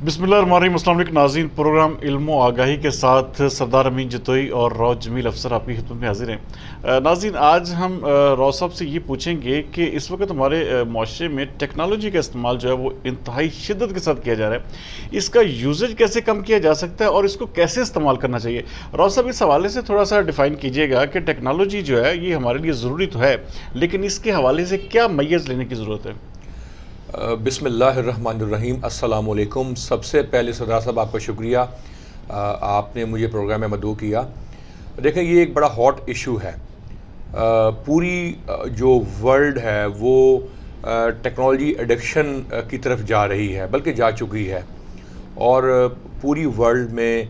بسم اللہ الرحمن الرحیم۔ السلام علیکم ناظرین، پروگرام علم و آگاہی کے ساتھ سردار امین جتوئی اور راؤ جمیل افسر آپ کی خدمت میں حاضر ہیں۔ ناظرین، آج ہم راؤ صاحب سے یہ پوچھیں گے کہ اس وقت ہمارے معاشرے میں ٹیکنالوجی کا استعمال جو ہے وہ انتہائی شدت کے ساتھ کیا جا رہا ہے، اس کا یوزیج کیسے کم کیا جا سکتا ہے اور اس کو کیسے استعمال کرنا چاہیے۔ راؤ صاحب، اس حوالے سے تھوڑا سا ڈیفائن کیجیے گا کہ ٹیکنالوجی جو ہے یہ ہمارے لیے ضروری تو ہے، لیکن اس کے حوالے سے کیا میز لینے کی ضرورت ہے؟ بسم اللہ الرحمن الرحیم۔ السلام علیکم۔ سب سے پہلے سردار صاحب آپ کا شکریہ، آپ نے مجھے پروگرام میں مدعو کیا۔ دیکھیں، یہ ایک بڑا ہاٹ ایشو ہے۔ پوری جو ورلڈ ہے وہ ٹیکنالوجی ایڈکشن کی طرف جا رہی ہے، بلکہ جا چکی ہے، اور پوری ورلڈ میں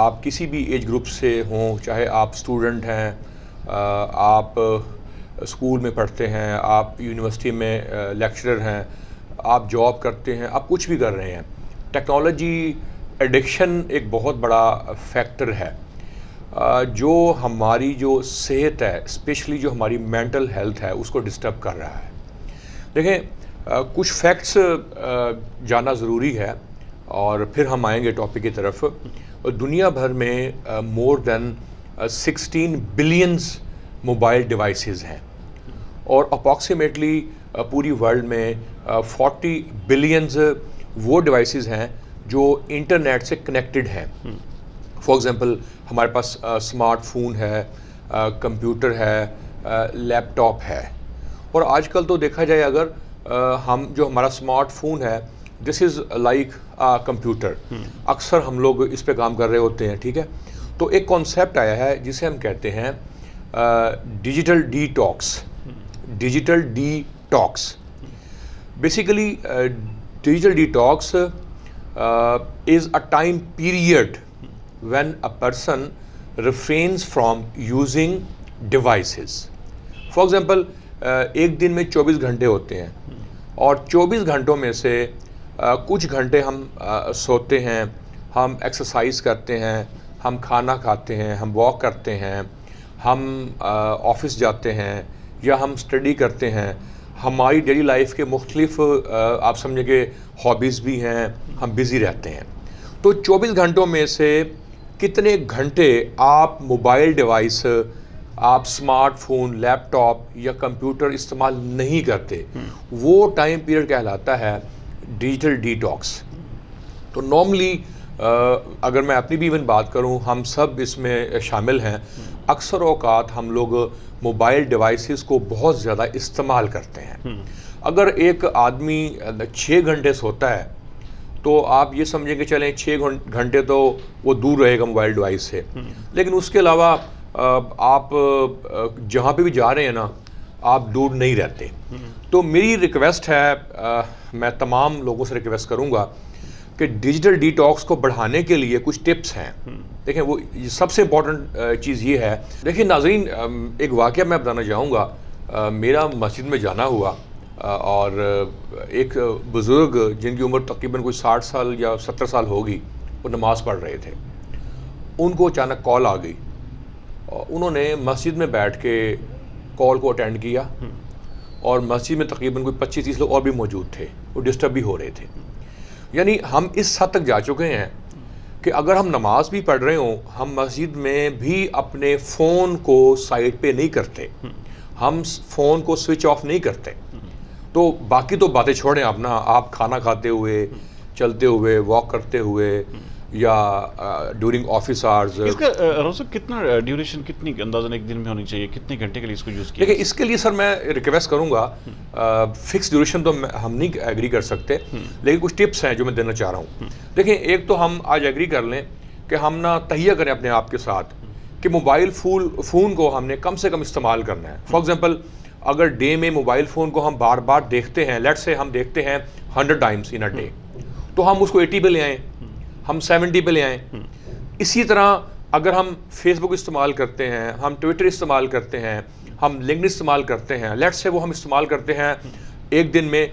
آپ کسی بھی ایج گروپ سے ہوں، چاہے آپ اسٹوڈنٹ ہیں، آپ اسکول میں پڑھتے ہیں، آپ یونیورسٹی میں لیکچرر ہیں، آپ جاب کرتے ہیں، آپ کچھ بھی کر رہے ہیں، ٹیکنالوجی ایڈکشن ایک بہت بڑا فیکٹر ہے جو ہماری جو صحت ہے، اسپیشلی جو ہماری مینٹل ہیلتھ ہے، اس کو ڈسٹرب کر رہا ہے۔ دیکھیں، کچھ فیکٹس جاننا ضروری ہے اور پھر ہم آئیں گے ٹاپک کی طرف۔ دنیا بھر میں مور دین 16 بلینز موبائل ڈیوائسز ہیں، اور اپروکسیمیٹلی پوری ورلڈ میں 40 بلینز وہ ڈیوائسز ہیں جو انٹرنیٹ سے کنیکٹڈ ہیں۔ فار ایگزامپل، ہمارے پاس اسمارٹ فون ہے، کمپیوٹر ہے، لیپ ٹاپ ہے، اور آج کل تو دیکھا جائے اگر ہم جو ہمارا اسمارٹ فون ہے، دس از لائک کمپیوٹر، اکثر ہم لوگ اس پہ کام کر رہے ہوتے ہیں، ٹھیک ہے۔ تو ایک کانسیپٹ آیا ہے جسے ہم کہتے ہیں digital D talks. Digital D talks basically digital D talks is a time period when a person refrains from using devices. For example, ایک دن میں 24 گھنٹے ہوتے ہیں، اور 24 گھنٹوں میں سے کچھ گھنٹے ہم سوتے ہیں، ہم ایکسرسائز کرتے ہیں، ہم کھانا کھاتے ہیں، ہم واک کرتے ہیں، ہم آفس جاتے ہیں، یا ہم اسٹڈی کرتے ہیں۔ ہماری ڈیلی لائف کے مختلف آپ سمجھیں کہ ہابیز بھی ہیں، ہم بزی رہتے ہیں۔ تو 24 گھنٹوں میں سے کتنے گھنٹے آپ موبائل ڈیوائس، آپ اسمارٹ فون، لیپ ٹاپ یا کمپیوٹر استعمال نہیں کرتے، وہ ٹائم پیریڈ کہلاتا ہے ڈیجیٹل ڈی ٹاکس۔ تو نارملی اگر میں اپنی بھی ایون بات کروں، ہم سب اس میں شامل ہیں، اکثر اوقات ہم لوگ موبائل ڈیوائسز کو بہت زیادہ استعمال کرتے ہیں۔ اگر ایک آدمی 6 گھنٹے سوتا ہے تو آپ یہ سمجھیں کہ چلیں 6 گھنٹے تو وہ دور رہے گا موبائل ڈیوائس سے، لیکن اس کے علاوہ آپ جہاں پہ بھی جا رہے ہیں نا، آپ دور نہیں رہتے۔ تو میری ریکویسٹ ہے، میں تمام لوگوں سے ریکویسٹ کروں گا کہ ڈیجیٹل ڈی ٹاکس کو بڑھانے کے لیے کچھ ٹپس ہیں۔ دیکھیں، وہ سب سے امپورٹنٹ چیز یہ ہے۔ دیکھیں ناظرین، ایک واقعہ میں بتانا چاہوں گا۔ میرا مسجد میں جانا ہوا، اور ایک بزرگ جن کی عمر تقریباً کوئی 60 سال یا 70 سال ہوگی، وہ نماز پڑھ رہے تھے۔ ان کو اچانک کال آ گئی، اور انہوں نے مسجد میں بیٹھ کے کال کو اٹینڈ کیا، اور مسجد میں تقریباً کوئی 25-30 لوگ اور بھی موجود تھے، وہ ڈسٹرب بھی ہو رہے تھے۔ یعنی ہم اس حد تک جا چکے ہیں کہ اگر ہم نماز بھی پڑھ رہے ہوں، ہم مسجد میں بھی اپنے فون کو سائڈ پہ نہیں کرتے، ہم فون کو سوئچ آف نہیں کرتے۔ تو باقی تو باتیں چھوڑیں آپ نا، آپ کھانا کھاتے ہوئے، چلتے ہوئے، واک کرتے ہوئے، یا ڈیورنگ آفس آورز۔ اس کا روز کتنا ڈیوریشن، کتنی اندازاً ایک دن میں ہونی چاہیے، کتنے گھنٹے کے لیے اس کو یوز کیا؟ دیکھیں، اس کے لیے سر میں ریکویسٹ کروں گا، فکس ڈیوریشن تو ہم نہیں ایگری کر سکتے، لیکن کچھ ٹپس ہیں جو میں دینا چاہ رہا ہوں۔ دیکھیں، ایک تو ہم آج ایگری کر لیں کہ ہم نا تہیہ کریں اپنے آپ کے ساتھ کہ موبائل فون کو ہم نے کم سے کم استعمال کرنا ہے۔ فار ایگزامپل، اگر ڈے میں موبائل فون کو ہم بار بار دیکھتے ہیں، لیٹ سے ہم دیکھتے ہیں 100 ٹائمس ان اے ڈے، تو ہم اس کو 80 پہ لے آئیں، ہم 70 پہ لے آئیں۔ اسی طرح اگر ہم فیس بک استعمال کرتے ہیں، ہم ٹویٹر استعمال کرتے ہیں، ہم لنکڈ استعمال کرتے ہیں، لیٹ سے وہ ہم استعمال کرتے ہیں ایک دن میں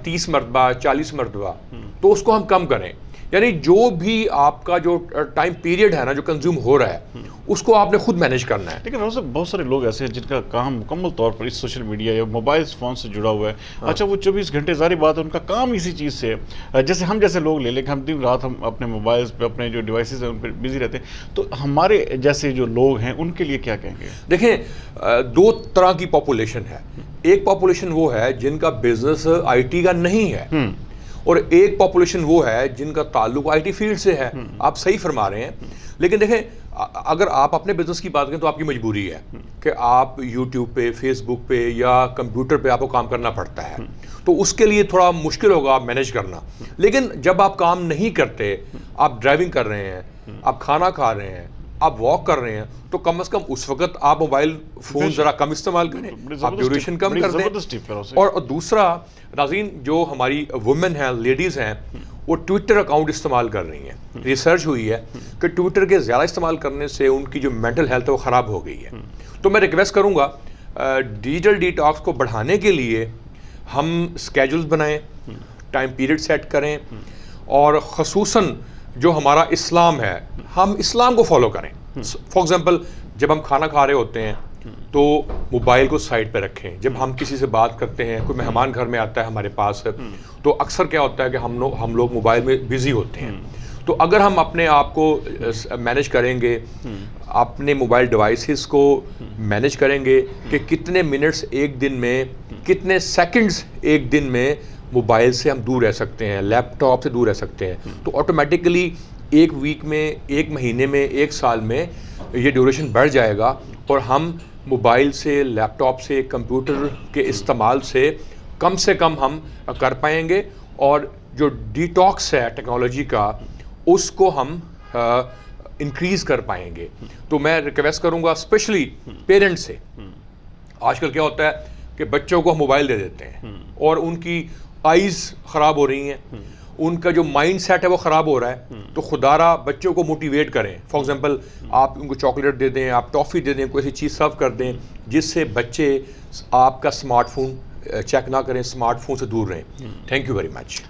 30 مرتبہ 40 مرتبہ، تو اس کو ہم کم کریں۔ یعنی جو بھی آپ کا جو ٹائم پیریڈ ہے نا جو کنزیوم ہو رہا ہے اس کو آپ نے خود مینیج کرنا ہے. لیکن بہت سارے لوگ ایسے ہیں جن کا کام مکمل طور پر اس سوشل میڈیا یا موبائل فون سے جڑا ہوا ہے. اچھا وہ 24 گھنٹے ظاہری بات ہے ان کا کام اسی چیز سے ہے. جیسے ہم جیسے لوگ لے لیں کہ ہم دن رات ہم اپنے موبائلز پہ اپنے جو ڈیوائسز ہیں ان پہ بزی رہتے ہیں, تو ہمارے جیسے جو لوگ ہیں ان کے لیے کیا کہیں گے؟ دیکھیں دو طرح کی پاپولیشن ہے. ایک پاپولیشن وہ ہے جن کا بزنس آئی ٹی کا نہیں ہے, اور ایک پاپولیشن وہ ہے جن کا تعلق آئی ٹی فیلڈ سے ہے. آپ صحیح فرما رہے ہیں. لیکن دیکھیں اگر آپ اپنے بزنس کی بات کریں تو آپ کی مجبوری ہے کہ آپ یوٹیوب پہ, فیس بک پہ یا کمپیوٹر پہ آپ کو کام کرنا پڑتا ہے, تو اس کے لیے تھوڑا مشکل ہوگا آپ مینیج کرنا. لیکن جب آپ کام نہیں کرتے, آپ ڈرائیونگ کر رہے ہیں, آپ کھانا کھا رہے ہیں, آپ واک کر رہے ہیں, تو کم از کم اس وقت آپ موبائل فون ذرا کم استعمال کریں, آپ ڈیوریشن کم کر دیں. اور دوسرا ناظرین, جو ہماری وومن ہیں, لیڈیز ہیں, وہ ٹویٹر اکاؤنٹ استعمال کر رہی ہیں. ریسرچ ہوئی ہے کہ ٹویٹر کے زیادہ استعمال کرنے سے ان کی جو مینٹل ہیلتھ ہے وہ خراب ہو گئی ہے. تو میں ریکویسٹ کروں گا ڈیجیٹل ڈیٹاکس کو بڑھانے کے لیے ہم اسکیجولز بنائیں, ٹائم پیریڈ سیٹ کریں, اور خصوصاً جو ہمارا اسلام ہے ہم اسلام کو فالو کریں. فار ایگزامپل جب ہم کھانا کھا رہے ہوتے ہیں تو موبائل کو سائڈ پہ رکھیں. جب ہم کسی سے بات کرتے ہیں, کوئی مہمان گھر میں آتا ہے ہمارے پاس, تو اکثر کیا ہوتا ہے کہ ہم لوگ موبائل میں بزی ہوتے ہیں. تو اگر ہم اپنے آپ کو مینیج کریں گے, اپنے موبائل ڈیوائسز کو مینیج کریں گے کہ کتنے منٹس ایک دن میں, کتنے سیکنڈز ایک دن میں موبائل سے ہم دور رہ سکتے ہیں, لیپ ٹاپ سے دور رہ سکتے ہیں, تو آٹومیٹکلی ایک ویک میں, ایک مہینے میں, ایک سال میں یہ ڈیوریشن بڑھ جائے گا, اور ہم موبائل سے, لیپ ٹاپ سے, کمپیوٹر کے استعمال سے کم ہم کر پائیں گے. اور جو ڈیٹاکس ہے ٹیکنالوجی کا اس کو ہم انکریز کر پائیں گے. تو میں ریکویسٹ کروں گا اسپیشلی پیرنٹس سے. آج کل کیا ہوتا ہے کہ بچوں کو ہم موبائل دے دیتے ہیں اور ان کی آئیز خراب ہو رہی ہیں, ان کا جو مائنڈ سیٹ ہے وہ خراب ہو رہا ہے. تو خدا را بچوں کو موٹیویٹ کریں. فار ایگزامپل آپ ان کو چاکلیٹ دے دیں, آپ ٹافی دے دیں, کوئی ایسی چیز سرو کر دیں جس سے بچے آپ کا اسمارٹ فون چیک نہ کریں, اسمارٹ فون سے دور رہیں. Thank you very much.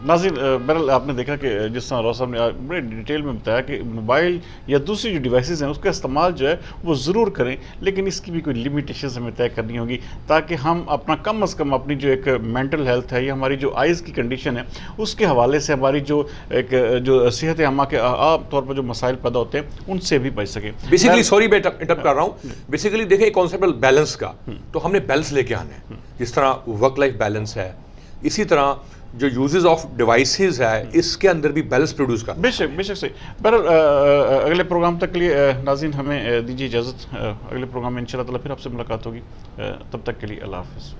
ناظرین بہرحال آپ نے دیکھا کہ جس طرح روز صاحب نے بڑے ڈیٹیل میں بتایا کہ موبائل یا دوسری جو ڈیوائسز ہیں اس کا استعمال جو ہے وہ ضرور کریں, لیکن اس کی بھی کوئی لمیٹیشنز ہمیں طے کرنی ہوگی تاکہ ہم اپنا کم از کم اپنی جو ایک مینٹل ہیلتھ ہے یا ہماری جو آئز کی کنڈیشن ہے اس کے حوالے سے ہماری جو ایک جو صحت عامہ کے عام طور پر جو مسائل پیدا ہوتے ہیں ان سے بھی بچ سکیں. بیسیکلی سوری میں انٹرپٹ کر رہا ہوں, بیسیکلی دیکھیں کانسیپٹ بیلنس کا, تو ہم نے بیلنس لے کے آنا ہے. جس طرح ورک لائف بیلنس ہے, اسی طرح جو یوزز آف ڈیوائسز ہے اس کے اندر بھی بیلنس پروڈیوس کرنا. بے شک صحیح. بہرحال اگلے پروگرام تک کے لیے ناظرین ہمیں دیجیے اجازت. اگلے پروگرام میں انشاءاللہ تعالیٰ پھر آپ سے ملاقات ہوگی. تب تک کے لیے اللہ حافظ.